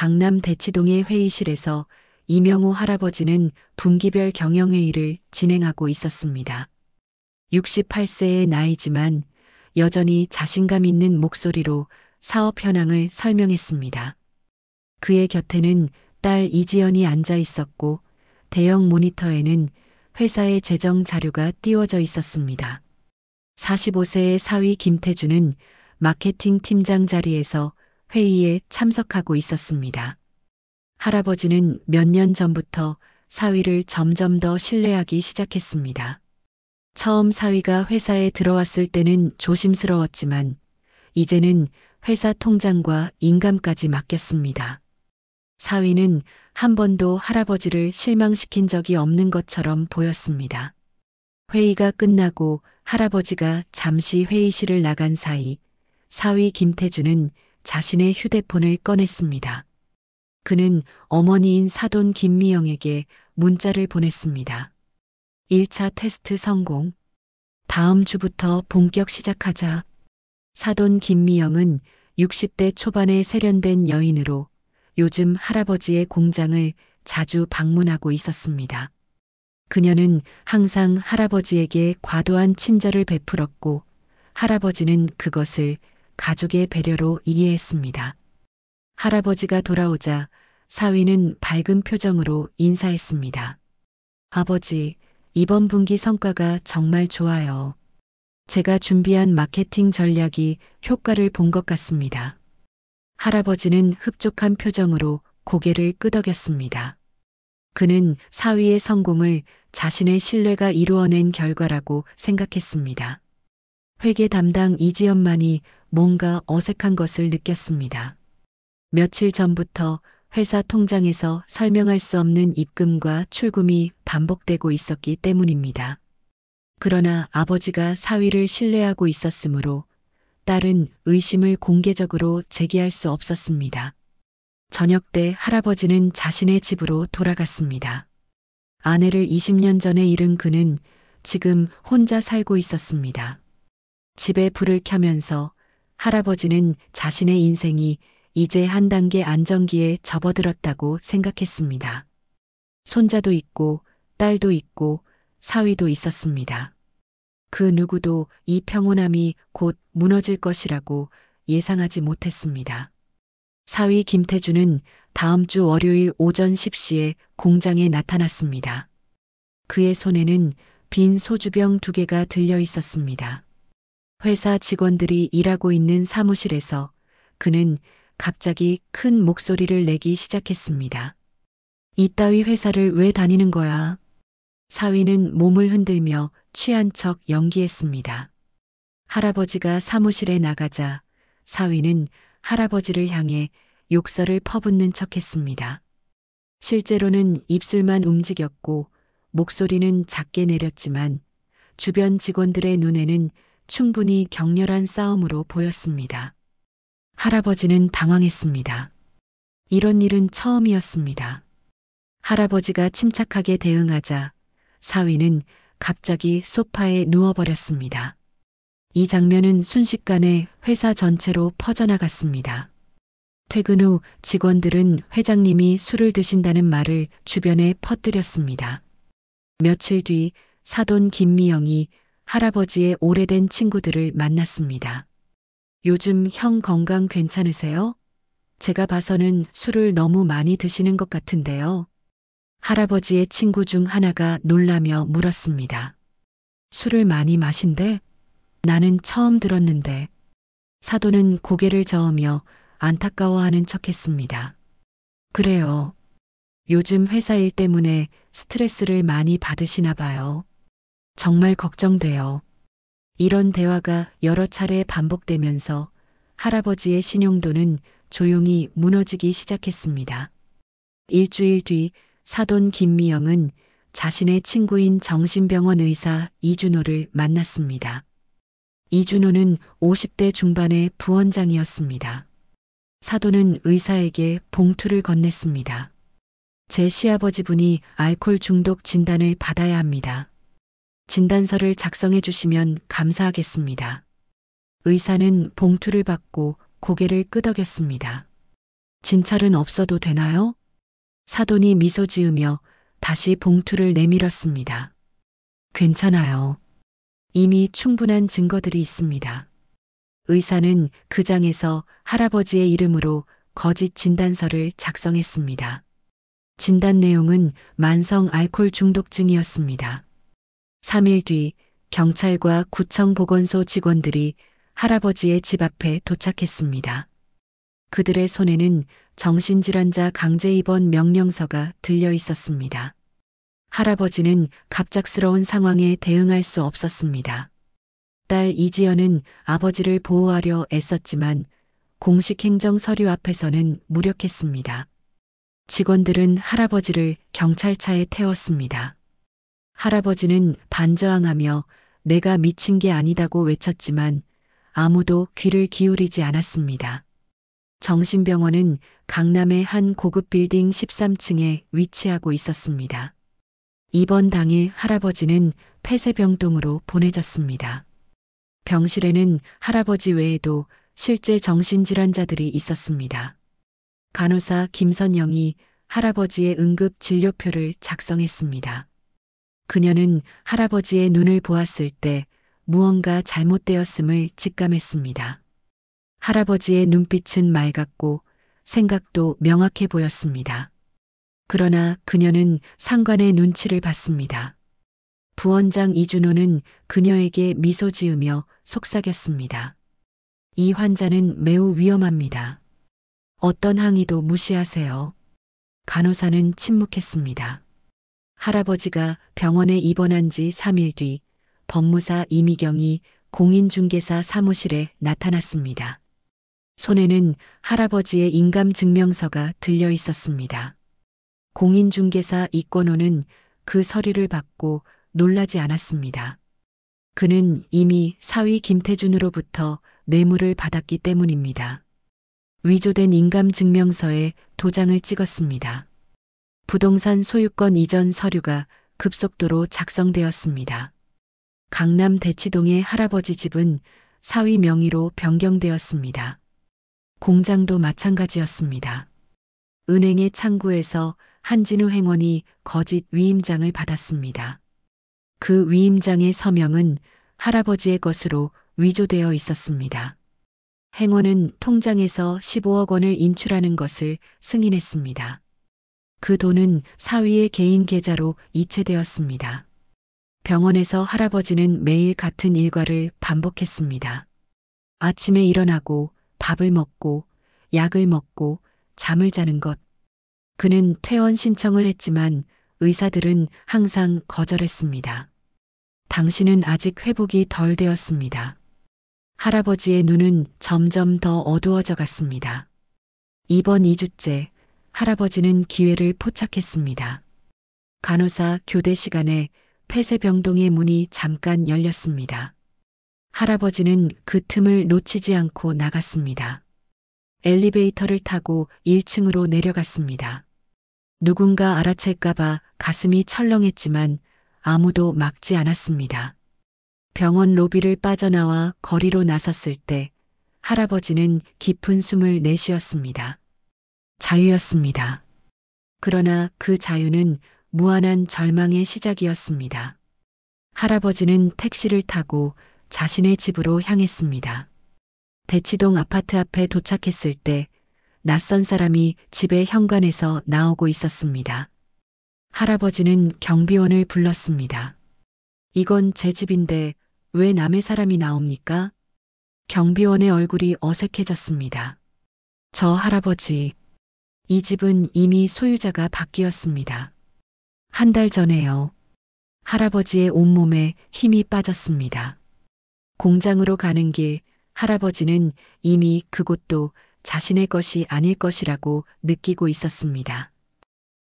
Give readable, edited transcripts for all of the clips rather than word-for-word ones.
강남 대치동의 회의실에서 이명호 할아버지는 분기별 경영회의를 진행하고 있었습니다. 68세의 나이지만 여전히 자신감 있는 목소리로 사업 현황을 설명했습니다. 그의 곁에는 딸 이지연이 앉아 있었고 대형 모니터에는 회사의 재정 자료가 띄워져 있었습니다. 45세의 사위 김태주는 마케팅 팀장 자리에서 회의에 참석하고 있었습니다. 할아버지는 몇 년 전부터 사위를 점점 더 신뢰하기 시작했습니다. 처음 사위가 회사에 들어왔을 때는 조심스러웠지만 이제는 회사 통장과 인감까지 맡겼습니다. 사위는 한 번도 할아버지를 실망시킨 적이 없는 것처럼 보였습니다. 회의가 끝나고 할아버지가 잠시 회의실을 나간 사이 사위 김태주는 자신의 휴대폰을 꺼냈습니다. 그는 어머니인 사돈 김미영에게 문자를 보냈습니다. 1차 테스트 성공. 다음 주부터 본격 시작하자. 사돈 김미영은 60대 초반의 세련된 여인으로 요즘 할아버지의 공장을 자주 방문하고 있었습니다. 그녀는 항상 할아버지에게 과도한 친절을 베풀었고 할아버지는 그것을 가족의 배려로 이해했습니다. 할아버지가 돌아오자 사위는 밝은 표정으로 인사했습니다. 아버지, 이번 분기 성과가 정말 좋아요. 제가 준비한 마케팅 전략이 효과를 본 것 같습니다. 할아버지는 흡족한 표정으로 고개를 끄덕였습니다. 그는 사위의 성공을 자신의 신뢰가 이루어낸 결과라고 생각했습니다. 회계 담당 이지연만이 뭔가 어색한 것을 느꼈습니다. 며칠 전부터 회사 통장에서 설명할 수 없는 입금과 출금이 반복되고 있었기 때문입니다. 그러나 아버지가 사위를 신뢰하고 있었으므로 딸은 의심을 공개적으로 제기할 수 없었습니다. 저녁 때 할아버지는 자신의 집으로 돌아갔습니다. 아내를 20년 전에 잃은 그는 지금 혼자 살고 있었습니다. 집에 불을 켜면서 할아버지는 자신의 인생이 이제 한 단계 안정기에 접어들었다고 생각했습니다. 손자도 있고 딸도 있고 사위도 있었습니다. 그 누구도 이 평온함이 곧 무너질 것이라고 예상하지 못했습니다. 사위 김태주는 다음 주 월요일 오전 10시에 공장에 나타났습니다. 그의 손에는 빈 소주병 2개가 들려 있었습니다. 회사 직원들이 일하고 있는 사무실에서 그는 갑자기 큰 목소리를 내기 시작했습니다. 이따위 회사를 왜 다니는 거야? 사위는 몸을 흔들며 취한 척 연기했습니다. 할아버지가 사무실에 나가자 사위는 할아버지를 향해 욕설을 퍼붓는 척했습니다. 실제로는 입술만 움직였고 목소리는 작게 내렸지만 주변 직원들의 눈에는 충분히 격렬한 싸움으로 보였습니다. 할아버지는 당황했습니다. 이런 일은 처음이었습니다. 할아버지가 침착하게 대응하자 사위는 갑자기 소파에 누워버렸습니다. 이 장면은 순식간에 회사 전체로 퍼져나갔습니다. 퇴근 후 직원들은 회장님이 술을 드신다는 말을 주변에 퍼뜨렸습니다. 며칠 뒤 사돈 김미영이 할아버지의 오래된 친구들을 만났습니다. 요즘 형 건강 괜찮으세요? 제가 봐서는 술을 너무 많이 드시는 것 같은데요. 할아버지의 친구 중 하나가 놀라며 물었습니다. 술을 많이 마신대? 나는 처음 들었는데. 사돈은 고개를 저으며 안타까워하는 척했습니다. 그래요. 요즘 회사 일 때문에 스트레스를 많이 받으시나 봐요. 정말 걱정돼요. 이런 대화가 여러 차례 반복되면서 할아버지의 신용도는 조용히 무너지기 시작했습니다. 일주일 뒤 사돈 김미영은 자신의 친구인 정신병원 의사 이준호를 만났습니다. 이준호는 50대 중반의 부원장이었습니다. 사돈은 의사에게 봉투를 건넸습니다. 제 시아버지분이 알코올 중독 진단을 받아야 합니다. 진단서를 작성해 주시면 감사하겠습니다. 의사는 봉투를 받고 고개를 끄덕였습니다. 진찰은 없어도 되나요? 사돈이 미소 지으며 다시 봉투를 내밀었습니다. 괜찮아요. 이미 충분한 증거들이 있습니다. 의사는 그 장에서 할아버지의 이름으로 거짓 진단서를 작성했습니다. 진단 내용은 만성 알코올 중독증이었습니다. 3일 뒤 경찰과 구청 보건소 직원들이 할아버지의 집 앞에 도착했습니다. 그들의 손에는 정신질환자 강제 입원 명령서가 들려 있었습니다. 할아버지는 갑작스러운 상황에 대응할 수 없었습니다. 딸 이지연은 아버지를 보호하려 애썼지만 공식 행정 서류 앞에서는 무력했습니다. 직원들은 할아버지를 경찰차에 태웠습니다. 할아버지는 반저항하며 내가 미친 게 아니다고 외쳤지만 아무도 귀를 기울이지 않았습니다. 정신병원은 강남의 한 고급 빌딩 13층에 위치하고 있었습니다. 입원 당일 할아버지는 폐쇄병동으로 보내졌습니다. 병실에는 할아버지 외에도 실제 정신질환자들이 있었습니다. 간호사 김선영이 할아버지의 응급 진료표를 작성했습니다. 그녀는 할아버지의 눈을 보았을 때 무언가 잘못되었음을 직감했습니다. 할아버지의 눈빛은 맑았고 생각도 명확해 보였습니다. 그러나 그녀는 상관의 눈치를 봤습니다. 부원장 이준호는 그녀에게 미소 지으며 속삭였습니다. 이 환자는 매우 위험합니다. 어떤 항의도 무시하세요. 간호사는 침묵했습니다. 할아버지가 병원에 입원한 지 3일 뒤 법무사 이미경이 공인중개사 사무실에 나타났습니다. 손에는 할아버지의 인감증명서가 들려 있었습니다. 공인중개사 이권호는 그 서류를 받고 놀라지 않았습니다. 그는 이미 사위 김태준으로부터 뇌물을 받았기 때문입니다. 위조된 인감증명서에 도장을 찍었습니다. 부동산 소유권 이전 서류가 급속도로 작성되었습니다. 강남 대치동의 할아버지 집은 사위 명의로 변경되었습니다. 공장도 마찬가지였습니다. 은행의 창구에서 한진우 행원이 거짓 위임장을 받았습니다. 그 위임장의 서명은 할아버지의 것으로 위조되어 있었습니다. 행원은 통장에서 15억 원을 인출하는 것을 승인했습니다. 그 돈은 사위의 개인 계좌로 이체되었습니다. 병원에서 할아버지는 매일 같은 일과를 반복했습니다. 아침에 일어나고 밥을 먹고 약을 먹고 잠을 자는 것. 그는 퇴원 신청을 했지만 의사들은 항상 거절했습니다. 당신은 아직 회복이 덜 되었습니다. 할아버지의 눈은 점점 더 어두워져 갔습니다. 이번 2주째 할아버지는 기회를 포착했습니다. 간호사 교대 시간에 폐쇄병동의 문이 잠깐 열렸습니다. 할아버지는 그 틈을 놓치지 않고 나갔습니다. 엘리베이터를 타고 1층으로 내려갔습니다. 누군가 알아챌까봐 가슴이 철렁했지만 아무도 막지 않았습니다. 병원 로비를 빠져나와 거리로 나섰을 때 할아버지는 깊은 숨을 내쉬었습니다. 자유였습니다. 그러나 그 자유는 무한한 절망의 시작이었습니다. 할아버지는 택시를 타고 자신의 집으로 향했습니다. 대치동 아파트 앞에 도착했을 때 낯선 사람이 집의 현관에서 나오고 있었습니다. 할아버지는 경비원을 불렀습니다. 이건 제 집인데 왜 남의 사람이 나옵니까? 경비원의 얼굴이 어색해졌습니다. 저 할아버지, 이 집은 이미 소유자가 바뀌었습니다. 한 달 전에요. 할아버지의 온몸에 힘이 빠졌습니다. 공장으로 가는 길 할아버지는 이미 그곳도 자신의 것이 아닐 것이라고 느끼고 있었습니다.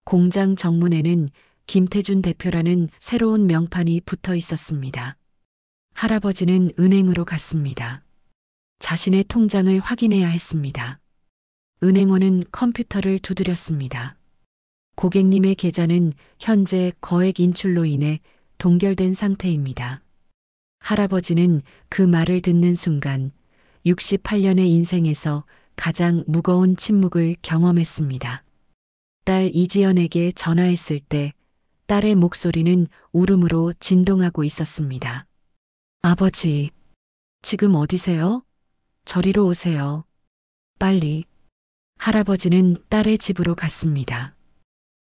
공장 정문에는 김태준 대표라는 새로운 명판이 붙어 있었습니다. 할아버지는 은행으로 갔습니다. 자신의 통장을 확인해야 했습니다. 은행원은 컴퓨터를 두드렸습니다. 고객님의 계좌는 현재 거액 인출로 인해 동결된 상태입니다. 할아버지는 그 말을 듣는 순간 68년의 인생에서 가장 무거운 침묵을 경험했습니다. 딸 이지연에게 전화했을 때 딸의 목소리는 울음으로 진동하고 있었습니다. 아버지, 지금 어디세요? 저리로 오세요. 빨리. 할아버지는 딸의 집으로 갔습니다.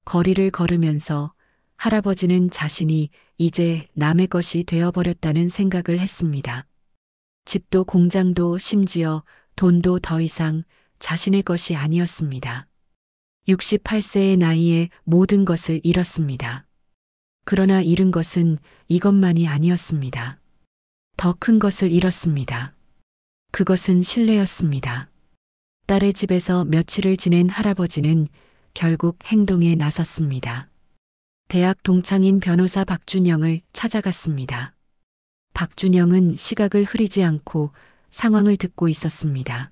거리를 걸으면서 할아버지는 자신이 이제 남의 것이 되어버렸다는 생각을 했습니다. 집도 공장도 심지어 돈도 더 이상 자신의 것이 아니었습니다. 68세의 나이에 모든 것을 잃었습니다. 그러나 잃은 것은 이것만이 아니었습니다. 더 큰 것을 잃었습니다. 그것은 신뢰였습니다. 딸의 집에서 며칠을 지낸 할아버지는 결국 행동에 나섰습니다. 대학 동창인 변호사 박준영을 찾아갔습니다. 박준영은 시각을 흐리지 않고 상황을 듣고 있었습니다.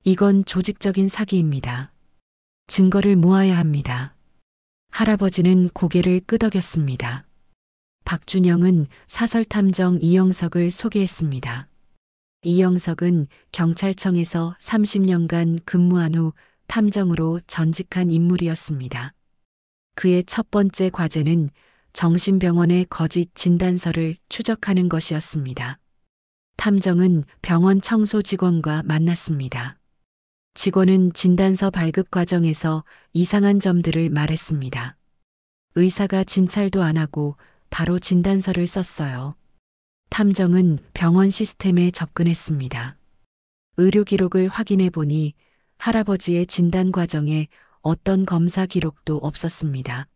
이건 조직적인 사기입니다. 증거를 모아야 합니다. 할아버지는 고개를 끄덕였습니다. 박준영은 사설탐정 이영석을 소개했습니다. 이영석은 경찰청에서 30년간 근무한 후 탐정으로 전직한 인물이었습니다. 그의 첫 번째 과제는 정신병원의 거짓 진단서를 추적하는 것이었습니다. 탐정은 병원 청소 직원과 만났습니다. 직원은 진단서 발급 과정에서 이상한 점들을 말했습니다. 의사가 진찰도 안 하고 바로 진단서를 썼어요. 탐정은 병원 시스템에 접근했습니다. 의료 기록을 확인해 보니 할아버지의 진단 과정에 어떤 검사 기록도 없었습니다.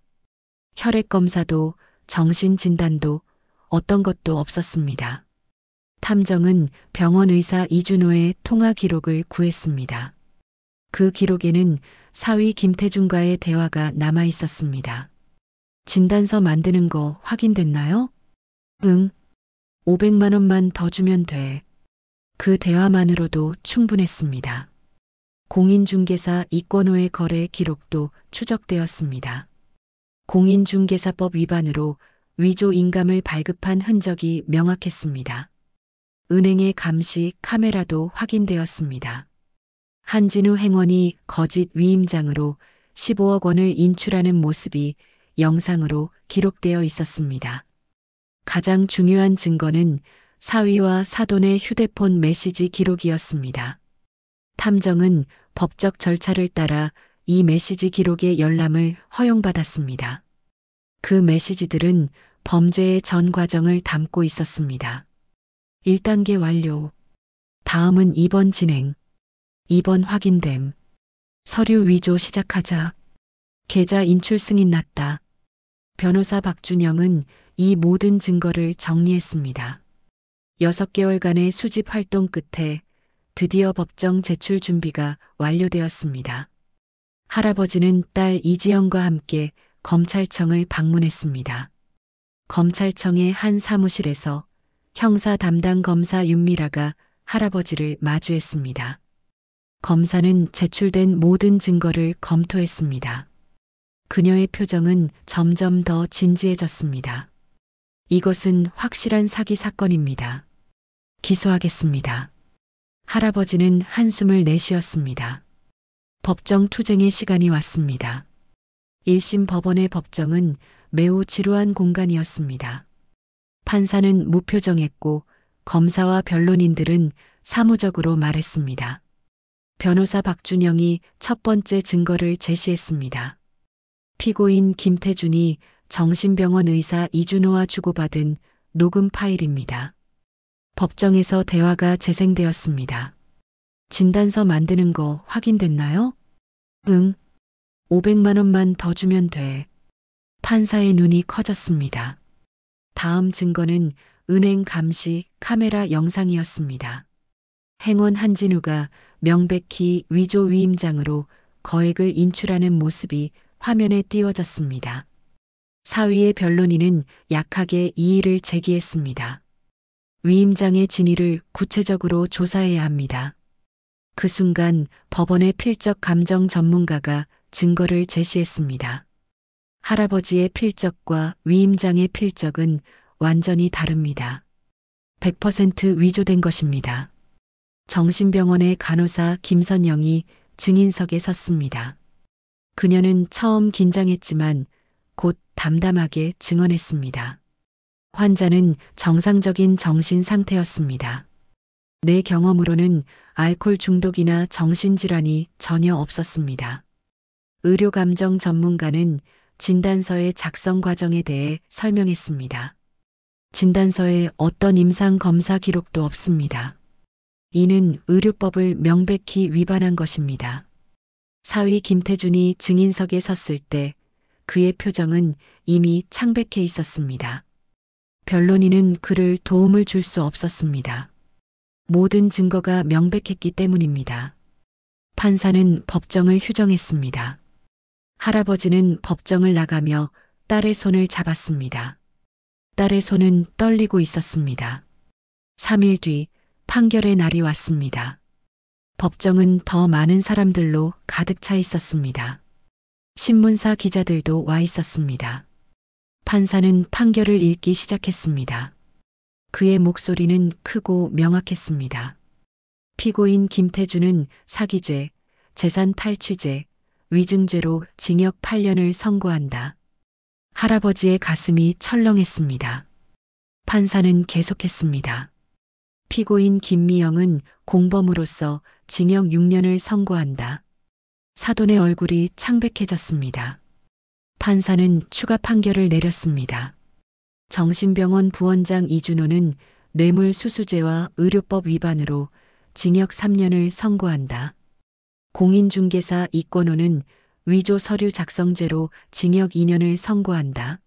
혈액 검사도 정신 진단도 어떤 것도 없었습니다. 탐정은 병원 의사 이준호의 통화 기록을 구했습니다. 그 기록에는 사위 김태중과의 대화가 남아 있었습니다. 진단서 만드는 거 확인됐나요? 응. 500만 원만 더 주면 돼. 그 대화만으로도 충분했습니다. 공인중개사 이권호의 거래 기록도 추적되었습니다. 공인중개사법 위반으로 위조 인감을 발급한 흔적이 명확했습니다. 은행의 감시 카메라도 확인되었습니다. 한진우 행원이 거짓 위임장으로 15억 원을 인출하는 모습이 영상으로 기록되어 있었습니다. 가장 중요한 증거는 사위와 사돈의 휴대폰 메시지 기록이었습니다. 탐정은 법적 절차를 따라 이 메시지 기록의 열람을 허용받았습니다. 그 메시지들은 범죄의 전 과정을 담고 있었습니다. 1단계 완료. 다음은 2번 진행. 2번 확인됨. 서류 위조 시작하자. 계좌 인출 승인 났다. 변호사 박준영은 이 모든 증거를 정리했습니다. 6개월간의 수집 활동 끝에 드디어 법정 제출 준비가 완료되었습니다. 할아버지는 딸 이지영과 함께 검찰청을 방문했습니다. 검찰청의 한 사무실에서 형사 담당 검사 윤미라가 할아버지를 마주했습니다. 검사는 제출된 모든 증거를 검토했습니다. 그녀의 표정은 점점 더 진지해졌습니다. 이것은 확실한 사기 사건입니다. 기소하겠습니다. 할아버지는 한숨을 내쉬었습니다. 법정 투쟁의 시간이 왔습니다. 1심 법원의 법정은 매우 지루한 공간이었습니다. 판사는 무표정했고 검사와 변론인들은 사무적으로 말했습니다. 변호사 박준영이 첫 번째 증거를 제시했습니다. 피고인 김태준이 정신병원 의사 이준호와 주고받은 녹음 파일입니다. 법정에서 대화가 재생되었습니다. 진단서 만드는 거 확인됐나요? 응. 500만 원만 더 주면 돼. 판사의 눈이 커졌습니다. 다음 증거는 은행 감시 카메라 영상이었습니다. 행원 한진우가 명백히 위조 위임장으로 거액을 인출하는 모습이 화면에 띄워졌습니다. 사위의 변론인은 약하게 이의를 제기했습니다. 위임장의 진위를 구체적으로 조사해야 합니다. 그 순간 법원의 필적 감정 전문가가 증거를 제시했습니다. 할아버지의 필적과 위임장의 필적은 완전히 다릅니다. 100% 위조된 것입니다. 정신병원의 간호사 김선영이 증인석에 섰습니다. 그녀는 처음 긴장했지만 곧 담담하게 증언했습니다. 환자는 정상적인 정신 상태였습니다. 내 경험으로는 알코올 중독이나 정신질환이 전혀 없었습니다. 의료감정 전문가는 진단서의 작성 과정에 대해 설명했습니다. 진단서에 어떤 임상 검사 기록도 없습니다. 이는 의료법을 명백히 위반한 것입니다. 사위 김태준이 증인석에 섰을 때 그의 표정은 이미 창백해 있었습니다. 변론인은 그를 도움을 줄 수 없었습니다. 모든 증거가 명백했기 때문입니다. 판사는 법정을 휴정했습니다. 할아버지는 법정을 나가며 딸의 손을 잡았습니다. 딸의 손은 떨리고 있었습니다. 3일 뒤 판결의 날이 왔습니다. 법정은 더 많은 사람들로 가득 차 있었습니다. 신문사 기자들도 와 있었습니다. 판사는 판결을 읽기 시작했습니다. 그의 목소리는 크고 명확했습니다. 피고인 김태준은 사기죄, 재산 탈취죄, 위증죄로 징역 8년을 선고한다. 할아버지의 가슴이 철렁했습니다. 판사는 계속했습니다. 피고인 김미영은 공범으로서 징역 6년을 선고한다. 사돈의 얼굴이 창백해졌습니다. 판사는 추가 판결을 내렸습니다. 정신병원 부원장 이준호는 뇌물수수죄와 의료법 위반으로 징역 3년을 선고한다. 공인중개사 이권호는 위조 서류 작성죄로 징역 2년을 선고한다.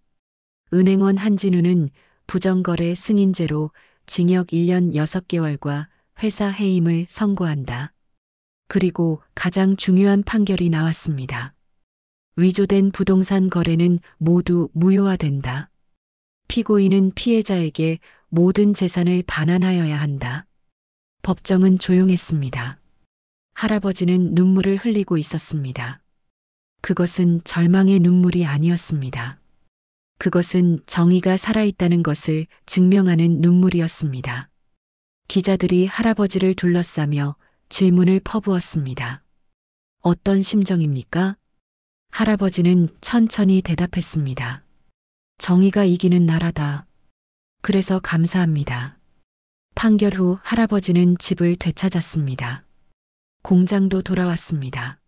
은행원 한진우는 부정거래 승인죄로 징역 1년 6개월과 회사 해임을 선고한다. 그리고 가장 중요한 판결이 나왔습니다. 위조된 부동산 거래는 모두 무효화된다. 피고인은 피해자에게 모든 재산을 반환하여야 한다. 법정은 조용했습니다. 할아버지는 눈물을 흘리고 있었습니다. 그것은 절망의 눈물이 아니었습니다. 그것은 정의가 살아있다는 것을 증명하는 눈물이었습니다. 기자들이 할아버지를 둘러싸며 질문을 퍼부었습니다. 어떤 심정입니까? 할아버지는 천천히 대답했습니다. 정의가 이기는 나라다. 그래서 감사합니다. 판결 후 할아버지는 집을 되찾았습니다. 공장도 돌아왔습니다.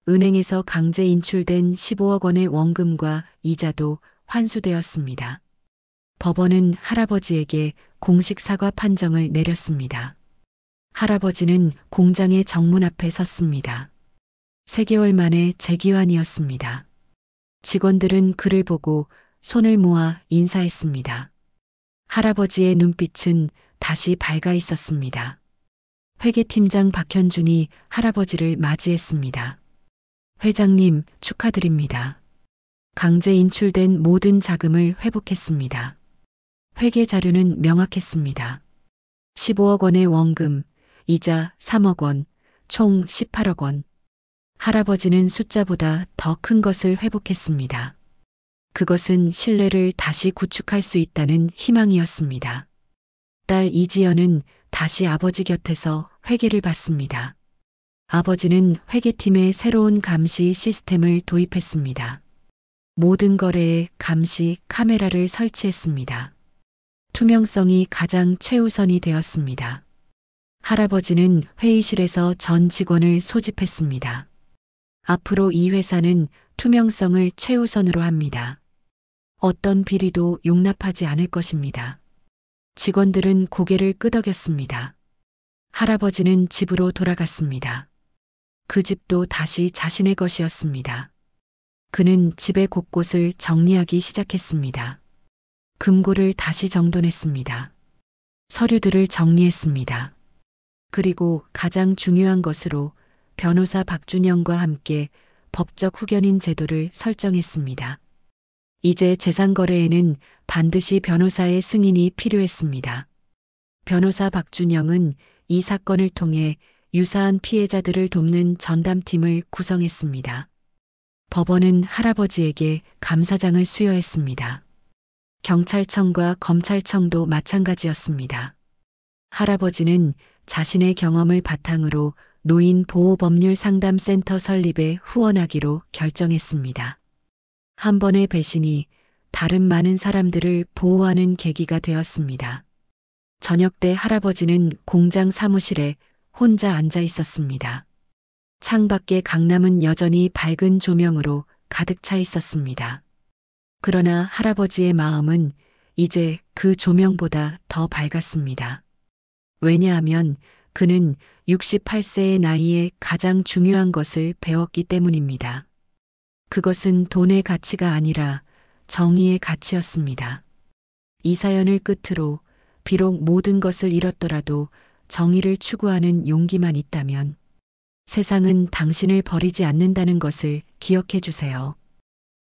은행에서 강제 인출된 15억 원의 원금과 이자도 환수되었습니다. 법원은 할아버지에게 공식 사과 판정을 내렸습니다. 할아버지는 공장의 정문 앞에 섰습니다. 3개월 만에 재기환이었습니다. 직원들은 그를 보고 손을 모아 인사했습니다. 할아버지의 눈빛은 다시 밝아 있었습니다. 회계팀장 박현준이 할아버지를 맞이했습니다. 회장님, 축하드립니다. 강제 인출된 모든 자금을 회복했습니다. 회계 자료는 명확했습니다. 15억 원의 원금, 이자 3억 원, 총 18억 원. 할아버지는 숫자보다 더 큰 것을 회복했습니다. 그것은 신뢰를 다시 구축할 수 있다는 희망이었습니다. 딸 이지연은 다시 아버지 곁에서 회계를 받습니다. 아버지는 회계팀에 새로운 감시 시스템을 도입했습니다. 모든 거래에 감시 카메라를 설치했습니다. 투명성이 가장 최우선이 되었습니다. 할아버지는 회의실에서 전 직원을 소집했습니다. 앞으로 이 회사는 투명성을 최우선으로 합니다. 어떤 비리도 용납하지 않을 것입니다. 직원들은 고개를 끄덕였습니다. 할아버지는 집으로 돌아갔습니다. 그 집도 다시 자신의 것이었습니다. 그는 집의 곳곳을 정리하기 시작했습니다. 금고를 다시 정돈했습니다. 서류들을 정리했습니다. 그리고 가장 중요한 것으로 변호사 박준영과 함께 법적 후견인 제도를 설정했습니다. 이제 재산거래에는 반드시 변호사의 승인이 필요했습니다. 변호사 박준영은 이 사건을 통해 유사한 피해자들을 돕는 전담팀을 구성했습니다. 법원은 할아버지에게 감사장을 수여했습니다. 경찰청과 검찰청도 마찬가지였습니다. 할아버지는 자신의 경험을 바탕으로 노인 보호법률 상담센터 설립에 후원하기로 결정했습니다. 한 번의 배신이 다른 많은 사람들을 보호하는 계기가 되었습니다. 저녁 때 할아버지는 공장 사무실에 혼자 앉아 있었습니다. 창밖의 강남은 여전히 밝은 조명으로 가득 차 있었습니다. 그러나 할아버지의 마음은 이제 그 조명보다 더 밝았습니다. 왜냐하면 그는 68세의 나이에 가장 중요한 것을 배웠기 때문입니다. 그것은 돈의 가치가 아니라 정의의 가치였습니다. 이 사연을 끝으로 비록 모든 것을 잃었더라도 정의를 추구하는 용기만 있다면 세상은 당신을 버리지 않는다는 것을 기억해 주세요.